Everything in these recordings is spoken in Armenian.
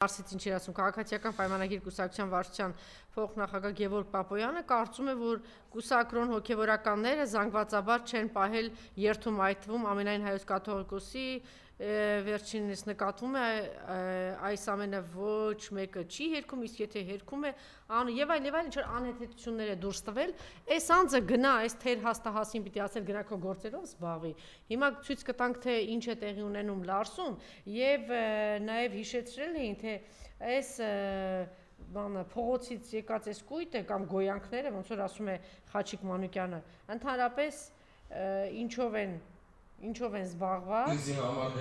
Արսից ինչ ասում քաղաքացիական պայմանագիր կուսակցության վարչության փոխնախագահ Գևորգ Պապոյանը կարծում է, որ կուսակրոն հոգևորականները զանգվածաբար չեն պահել երթում, այդ թվում ամենայն հայոց կաթողիկոսի վերջինս նկատվում է այս ամենը ոչ մեկը չի հերքում, իսկ եթե հերքում է եւ այլ ինչ-որ անհեթեթություններ է դուրս տվել, այս անձը գնա, այս թեր հաստահասին պիտի ասել գնա քո գործերով զբաղվի։ Հիմա ցույց կտանք, թե ինչ է տեղի ունենում Լարսում եւ նաեւ հիշեցրել էին, թե այս բանը փողոցից եկած այս կույտը կամ գոյանքները, ոնց որ ասում է Խաչիկ Մանուկյանը, ընդհանրապես ինչով են զբաղված։ Իզի համար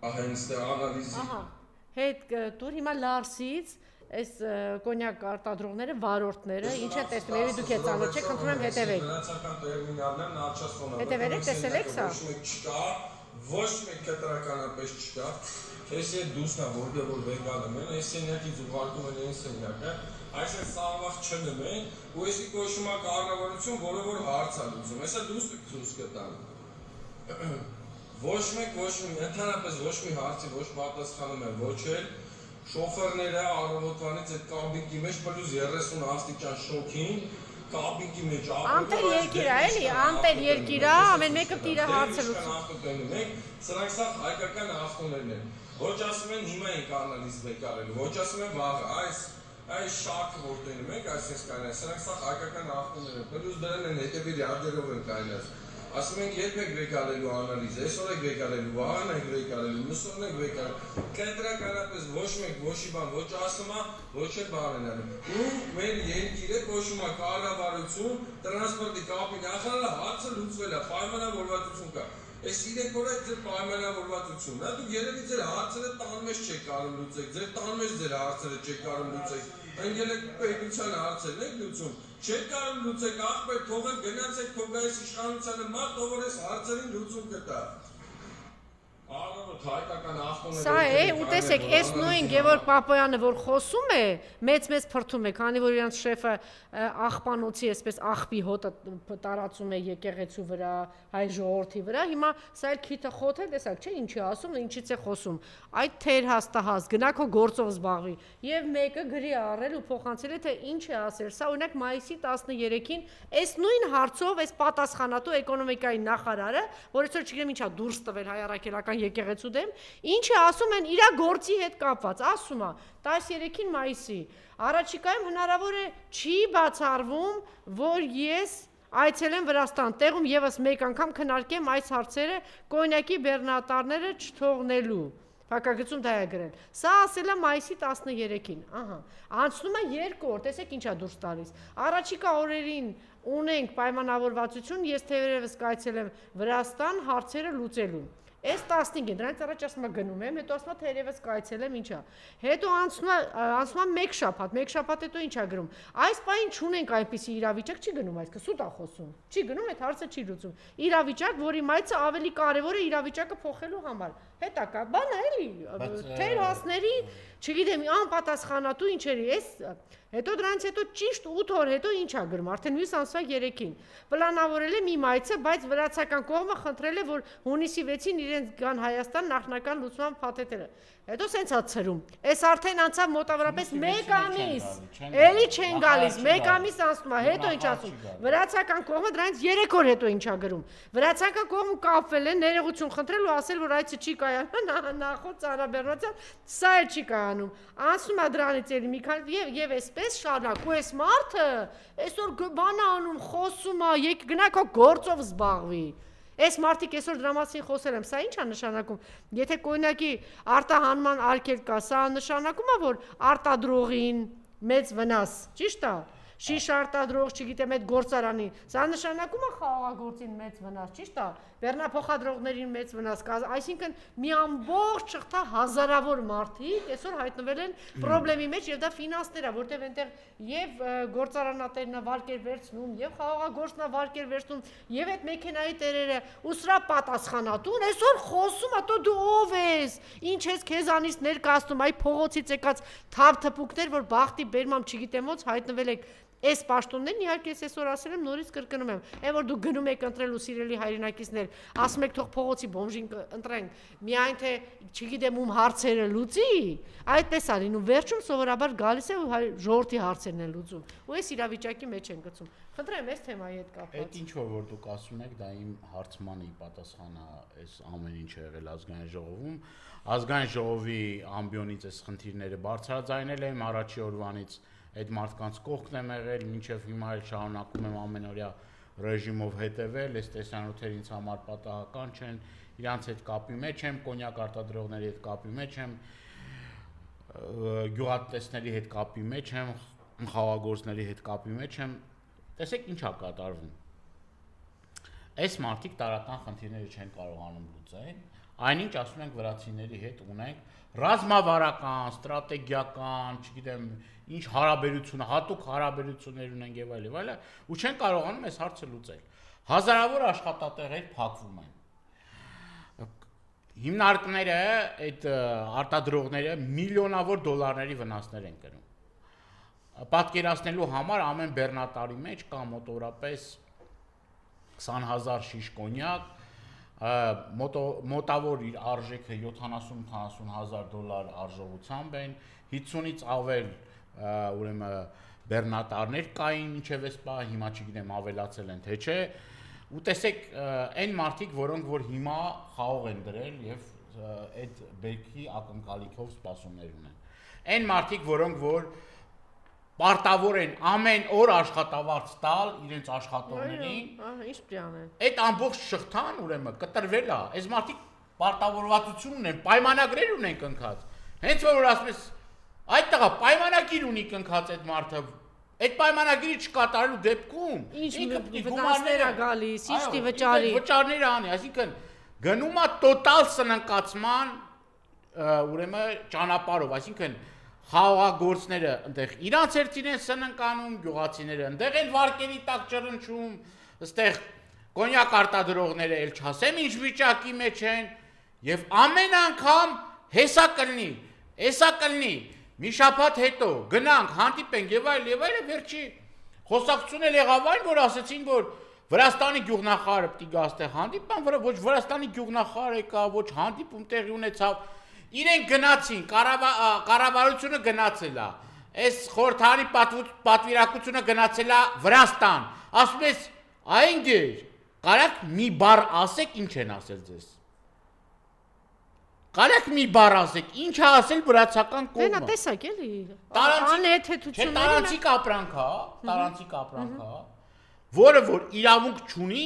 հենց անալիզի։ Հետ դուր հիմա Լարսից այս կոնյակ արտադրողները, վարորդները, ինչ են տեսնում, եւի դուք եք ծանոթ չեք, խնդրում եմ հետևեք։ Գնացական տերմինալներն առաջացնում են։ Հետևեք, տեսել եք սա։ Ոչ մեկ կտրականապես չկա։ Ես է դուսնա որտեղ որ վեգանում են, այս սենյակից ուղարկում են այն սենյակը, այսինքն սաղվախ չնում են, ու էսի կոչվում է կառավարություն, որը որ հարց է լուծում։ Հեսա դուս կտան։ Ոչ մեկ, ընդհանրապես ոչ մի հարցի ոչ պատասխանում է, ոչ էլ շոֆերները առավոտվանից այդ կաբինի մեջ պլյուս 30 աստիճան շոքին, կաբինի մեջ ամպեր երկիր է, էլի, ամպեր երկիր է, ամեն մեկը իր հարցը լուծում։ Սրանք սա հայկական ավտոներն են։ Ոչ ասում են հիմա ենք անալիզ վեկարելու, ոչ ասում են վաղը, այս շարքը որ տենում ենք, այսպես կայնած, սրանք սա հայկական ավտոներ են, պլյուս դրան են հետևի ռադերով են կայնած։ Ասում ենք երբ եք վեկարելու անալիզը, այսօր եք վեկարելու, վաղան եք վեկարելու, մյուսօրն եք վեկարելու, կենտրոնականապես ոչ մեկ ոչի բան ոչ ասում է, ոչ էլ բան են անում։ Ու մեր երկիրը կոչվում է կառավարություն, տրանսպորտի կապի նախարարը հարցը լուծվել է, պայմանավորվածություն կա։ Այս իրենք որ այդ ձեր պայմանավորվածությունն է, դուք երևի ձեր հարցերը տան մեջ չեք կարող լուծեք, ձեր տան մեջ ձեր հարցերը չեք կարող լուծեք, ընկել եք պետության հարցերն եք լուծում, չեք կարող լուծեք, ախպեր թողեք գնացեք թող այս իշխանությանը մարդ, ով որ այս հարցերին լուծում կտա։ Սա է, ու տեսեք, այս նույն Գևորգ Պապոյանը, որ խոսում է, մեծ փրթում է, քանի որ իրանց շեֆը աղբանոցի, այսպես աղբի հոտը տարածում է եկեղեցու վրա, հայ ժողովրդի վրա, հիմա սա էլ քիթը խոթ է, տեսակ, չէ, ինչի ասում, ինչից է խոսում, այդ թեր հաստահաս, գնա քո գործով զբաղվի, եւ մեկը գրի առել ու փոխանցել է, թե ինչ է ասել, սա օրինակ մայիսի 13-ին, այս նույն հարցով, այս պատասխանատու էկոնոմիկայի նախարարը, որ այսօր չգիտեմ ինչա դուրս տվել հայ առաքելական եկեղեցու դեմ, ինչ է ասում են իր գործի հետ կապված, ասում է 13-ին մայիսի, առաջիկայում հնարավոր է չի բացառվում, որ ես այցելեմ Վրաստան, տեղում եւս մեկ անգամ քննարկեմ այս հարցերը կոնյակի բեռնատարները չթողնելու, փակագծում դա է գրել, սա ասել է մայիսի 13-ին, անցնում է 2 օր, տեսեք ինչա դուրս տալիս, առաջիկա օրերին ունենք պայմանավորվածություն, ես թերևս կայցելեմ Վրաստան հարցերը լուծելու, Այս 15-ին, դրանից առաջ ասում է գնում եմ, հետո ասում է թերևս կայցելեմ ինչա, հետո անցնում է մեկ շաբաթ հետո ինչա գրում, այս պահին չունենք այնպիսի իրավիճակ, չի գնում այս, սուտ է խոսում, չի գնում, այդ հարցը չի լուծում, իրավիճակ, որի մայցը ավելի կարևոր է իրավիճակը փոխելու համար, հետակա, բան է էլի, թեր հասների, չգիտեմ, անպատասխանատու ինչերի, հետո դրանից հետո ճիշտ 8 օր հետո ինչա գրում, արդեն հույս ամսվա 3-ին, պլանավորել է մի մայցը, բայց վրացական կողմը խնդրել է, որ հունիսի 6-ին իրենց գան Հայաստան նախնական լուծման փաթեթերը, հետո սենց ա ցրում, այս արդեն անցավ մոտավորապես 1 ամիս, էլի չեն գալիս, 1 ամիս անցնում է, հետո ինչ ասում, վրացական կողմը դրանից 3 օր հետո ինչա գրում, վրացական կողմը կապվել են, ներողություն խնդրել ու ասել, որ այցը չի կայանում, նախորդ ծանրաբեռնության, սա էլ չի կայանում, անցնում է դրանից էլի մի քանի եւ այսպես շարունակ, ու այս մարդը այսօր բան անում, խոսում է, եկ գնա քո գործով զբաղվի։ Այս մարդիկ այսօր դրա մասին խոսել եմ, սա ի՞նչ է նշանակում։ Եթե կոնյակի արտահանման արգելք կա, սա նշանակում է, որ արտադրողին մեծ վնաս, ճիշտ է։ Շիշ արտադրող, չգիտեմ, այդ գործարանի, սա նշանակում է խաղաղագործին մեծ վնաս, ճիշտ է, բեռնափոխադրողներին մեծ վնաս, այսինքն մի ամբողջ շղթա հազարավոր մարդիկ այսօր հայտնվել են պրոբլեմի մեջ եւ դա ֆինանսներ է, որտեղ այնտեղ եւ գործարանատերն է վարկեր վերցնում, եւ խաղաղագործն է վարկեր վերցնում, եւ այդ մեքենայի տերերը, ու սրա պատասխանատուն այսօր խոսում է, դու ով ես, ինչ ես քեզանից ներկայացնում, այ փողոցից եկած թափ թփուկներ, որ բախտի բերմամ չգիտեմ ոնց հայտնվել եք Այս պաշտոններն իհարկե ես այսօր ասել եմ, նորից կրկնում եմ, այն որ դուք գնում եք ընտրելու սիրելի հայրենակիցներ, ասում եք թող փողոցի բոմժին ընտրենք, միայն թե չգիտեմ ում հարցերը լուծի, այդպես է լինում, վերջում սովորաբար գալիս է ու ժողովրդի հարցերն են լուծում, ու այս իրավիճակի մեջ են գցում։ Խնդրեմ, այս թեմայի հետ կապված։ Այդ ինչ որ դուք ասում եք, դա իմ հարցմանի պատասխանը այս ամեն ինչ եղել ազգային ժողովում։ Ազգային ժողովի ամբիոնից այս խնդիրները բարձրաձայնել եմ առաջի օրվանից այդ մարդկանց կողքն եմ եղել, մինչև հիմա էլ շարունակում եմ ամենօրյա ռեժիմով հետևել, այս տեսանյութերը ինձ համար պատահական չեն, իրանց հետ կապի մեջ եմ, կոնյակ արտադրողների հետ կապի մեջ եմ, գյուղատնտեսների հետ կապի մեջ եմ, խաղաղագործների հետ կապի մեջ եմ, տեսեք ինչ է կատարվում։ Այս մարդիկ տարական խնդիրները չեն կարողանում լուծել, այնինչ ասում ենք վրացիների հետ ունենք ռազմավարական, ստրատեգիական, չգիտեմ, ինչ հարաբերություն, հատուկ հարաբերություններ ունենք եւ այլն, ու չեն կարողանում այս հարցը լուծել։ Հազարավոր աշխատատեղեր փակվում են։ Հիմնարկները, այդ արտադրողները միլիոնավոր դոլարների վնասներ են կրում։ Պատկերացնելու համար ամեն բեռնատարի մեջ կա մոտավորապես 20,000 շիշ կոնյակ, մոտավոր իր արժեքը 70-80,000 դոլար արժողությամբ են, 50-ից ավել ուրեմն բեռնատարներ կային մինչև այս պահ, հիմա չգիտեմ ավելացել են թե չէ, ու տեսեք այն մարդիկ, որոնք որ հիմա խաղող են դրել եւ այդ բերքի ակնկալիքով սպասումներ ունեն։ Այն մարդիկ, որոնք որ պարտավոր են ամեն օր աշխատավարձ տալ իրենց աշխատողներին, ինչ պիտի անեն։ Այդ ամբողջ շղթան ուրեմն կտրվել է, այս մարդիկ պարտավորվածություն ունեն, պայմանագրեր ունեն կնքած։ Հենց որ ասում ես, այդ տղա պայմանագիր ունի կնքած այդ մարդը, այդ պայմանագիրը չկատարելու դեպքում ինքը վնասներ է գալիս, ինչ պիտի վճարի։ Վճարներ անի, այսինքն գնում է տոտալ սնանկացման ուրեմն ճանապարհով, այսինքն խաղաղագործները այնտեղ իրանց հերթին են սնանկանում, գյուղացիները այնտեղ են վարկերի տակ ճռնչում, այստեղ կոնյակ արտադրողները էլ չասեմ ինչ վիճակի մեջ են, եւ ամեն անգամ հեսա կլնի, մի շաբաթ հետո գնանք, հանդիպենք եւ այլն, վերջի խոսակցությունը եղավ այն, որ ասեցին, որ Վրաստանի գյուղնախարարը պիտի գա այստեղ հանդիպան, ոչ Վրաստանի գյուղնախարարը եկա, ոչ հանդիպում տեղի ունեցավ, իրենք գնացին, կառավարությունը գնացել է, այս խորհրդարանի պատվիրակությունը գնացել է Վրաստան, ասում ես, այնգեր, կարաք մի բառ ասեք, ինչ են ասել ձեզ։ Կարաք մի բառ ասեք, ինչ է ասել վրացական կողմը։ Դենա տեսակ էլի։ Տարանցիկ ապրանք, որը որ իրավունք չունի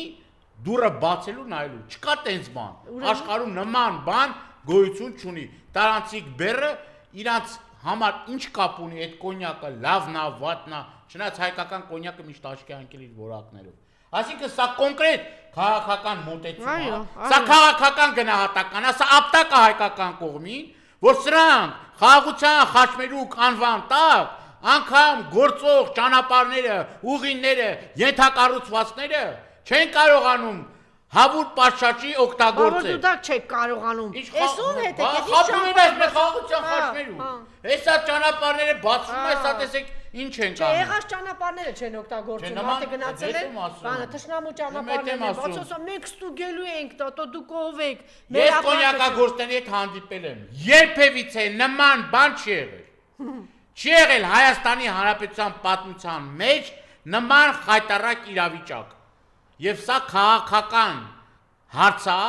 դուրը բացելու նայելու, չկա տենց բան, աշխարհում նման բան գոյություն չունի, տարանցիկ բեռը իրանց համար ինչ կապ ունի այդ կոնյակը, լավն է, վատն է, չնայած հայկական կոնյակը միշտ աչքի ընկել իր որակներով։ Այսինքն սա կոնկրետ քաղաքական մոտեցում է, սա քաղաքական գնահատական է, սա ապտակ է հայկական կողմին, որ սրանք խաղաղության խաչմերուկ անվան տակ անգամ գործող ճանապարհները, ուղիները, ենթակառուցվածքները չեն կարողանում հավուր պատշաճի օգտագործել։ Բայց դու դա չեք կարողանում։ Էս ում հետ է, դե խափում են այս խաղաղության խաչմերուկ։ Հեսա ճանապարհները բացվում է, սա տեսեք ինչ են կանում։ Եղած ճանապարհները չեն օգտագործում, մարդը գնացել են, բանը թշնամու ճանապարհներն են, բացի ասա մենք ստուգելու ենք, տո դուք ով եք։ Ես կոնյակագործների հետ հանդիպել եմ։ Երբևիցե նման բան չի եղել։ Չի եղել Հայաստանի Հանրապետության պատմության մեջ նման խայտարակ իրավիճակ։ Եվ սա քաղաքական հարց է,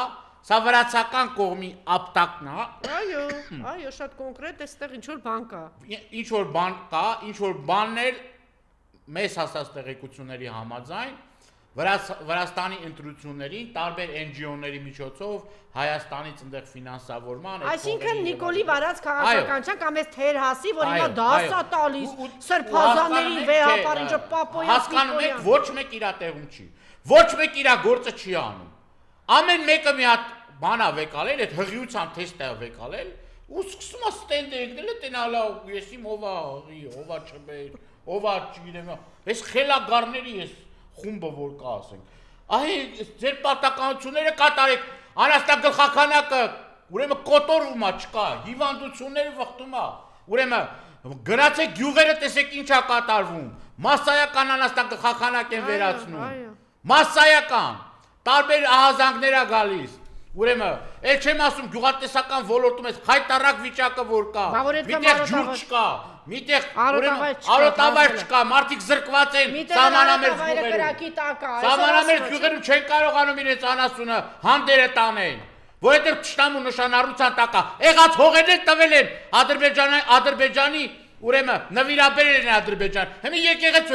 սա վրացական կողմի ապտակն է։ Այո, շատ կոնկրետ էստեղ ինչ որ բան կա։ Ինչ որ բան կա, ինչ որ բաններ մեզ հասած տեղեկությունների համաձայն Վրաստանի ընտրություններին տարբեր NGO-ների միջոցով Հայաստանից այնտեղ ֆինանսավորման, այսինքն Նիկոլի վարած քաղաքականության կամ այս թերհասի, որ հիմա դասա տալիս սրբազանների վեհապար ինչը պապոյա հասկանում եք, ոչ մեկ իր տեղում չի, ոչ մեկ իր գործը չի անում։ Ամեն մեկը մի հատ բան է վեկալել, այդ հղիության թեստը վեկալել, ու սկսում է ստենդը եկնել, տենալա ես իմ ովա հղի, ովա չբեր, ովա չգիտեմ, այս խելագարների ես խումբը որ կա ասենք, այ ձեր պարտականությունները կատարեք, անաստագլխականակը, ուրեմն կոտորվում է, չկա, հիվանդությունները վխտում է, ուրեմն գնացեք գյուղերը տեսեք ինչ է կատարվում, Մասսայական անաստան կխախանակ են վերացնում։ այո։ Մասսայական, տարբեր ահազանգներ է գալիս։ Ուրեմն, էլ չեմ ասում գյուղատնտեսական ոլորտում էս խայտարակ վիճակը որ կա։ Բա որ այդքան Միտեղ ջուր չկա, միտեղ Արոտավայր չկա, արոտավայր չկա, մարդիկ զրկված են սահմանամերձ գյուղերում։ կրակի տակ է, Սահմանամերձ գյուղերում չեն կարողանում իրենց անասունը հանդերը տանեն, որովհետև ճշտամու նշանառության տակ է։ Եղած հողերն էլ տվել են Ադրբեջանի, ուրեմն նվիրաբերել են Ադրբեջան։ Հիմա եկեղեցու